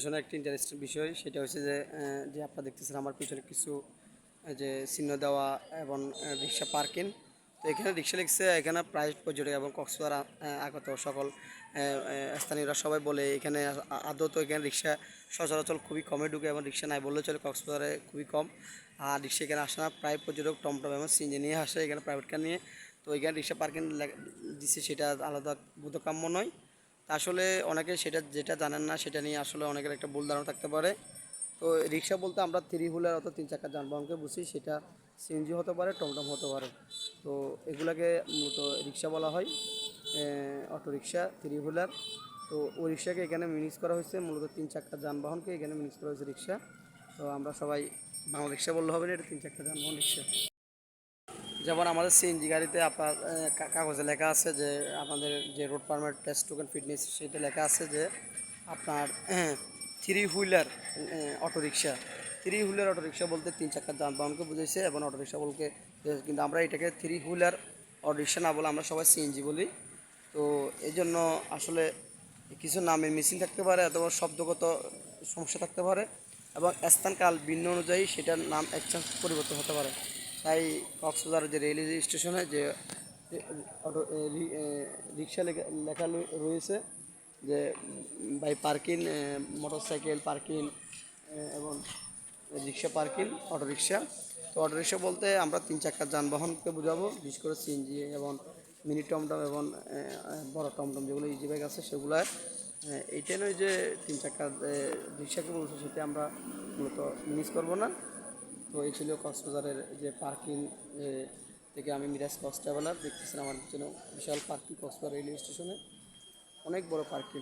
আসলে একটা ইন্টারেস্টিং বিষয় সেটা হচ্ছে যে আপনারা দেখতেছেন আমার পিছনে কিছু যে চিহ্ন দেওয়া এবং রিক্সা পার্কিং। তো এখানে রিক্সা লিখছে এখানে প্রাইভেট পর্যটক এবং কক্সবাজার আগত সকল স্থানীয়রা সবাই বলে এখানে আদৌ তো এখানে রিক্সা সচরাচর খুবই কমে ঢুকে এবং রিক্সা নাই বললেও চলে, কক্সবাজারে খুবই কম। আর রিক্সা এখানে আসে না, প্রায় পর্যটক টমটম এবং সিএনজি নিয়ে আসে এখানে প্রাইভেট কার নিয়ে। তো এখানে রিক্সা পার্কিং দিচ্ছে সেটা আলাদা বোধকাম্য নয়। আসলে অনেকে সেটা যেটা জানেন না সেটা নিয়ে আসলে অনেকের একটা ভুল ধারণা থাকতে পারে। তো রিক্সা বলতে আমরা থ্রি হুইলার অথবা তিন চাকার যানবাহনকে বুঝি, সেটা সিএনজি হতে পারে, টমটম হতে পারে। তো এগুলাকে মূলত রিক্সা বলা হয়, অটো রিক্সা, থ্রি হুইলার। তো ওই রিক্সাকে এখানে মিনিস করা হয়েছে, মূলত তিন চাকার যানবাহনকে এখানে মিনিস করা হয়েছে রিক্সা। তো আমরা সবাই বাংলা রিক্সা বললে হবে না, এটা তিন চাকার যানবাহন রিক্সা। যেমন আমাদের সিএনজি গাড়িতে আপনার কাগজে লেখা আছে যে আমাদের যে road permit test token fitness, সেটা লেখা আছে যে আপনার three wheeler auto rickshaw. Three wheeler auto rickshaw বলতে তিন চাকার যানবাহনকে বুঝেছে এবং অটোরিকশা বলতে, কিন্তু আমরা এটাকে থ্রি হুইলার অটোরিকশা না বলে আমরা সবাই সিএনজি বলি। তো এই জন্য আসলে কিছু নামের মিসিং থাকতে পারে অথবা শব্দগত সমস্যা থাকতে পারে এবং স্থানকাল ভিন্ন অনুযায়ী সেটার নাম এক্সচেঞ্জ পরিবর্তন হতে পারে। তাই কক্সবাজার যে রেল স্টেশনে যে অটো রিক্সা লেখা রয়েছে যে বাই পার্কিং, মোটরসাইকেল পার্কিং এবং রিক্সা পার্কিং, অটোরিকশা। তো অটোরিকশা বলতে আমরা তিন চাকার যানবাহনকে বোঝাবো, বিশেষ করে সিএনজি এবং মিনি টমটম এবং বড় টমটম যেগুলো ইজি বাইক আছে সেগুলো। এইটাই নয় যে তিন চাকার রিক্সাকে বলছে সেটা আমরা মূলত মিস করবো না। তো এই ছিল কক্সবাজারের যে পার্কিং থেকে। আমি মিরাজ কক্স ট্রাভেলার, দেখতেছেন আমার জন্য বিশাল পার্কিং কক্সবাজার রেলওয়ে স্টেশনে, অনেক বড় পার্কিং।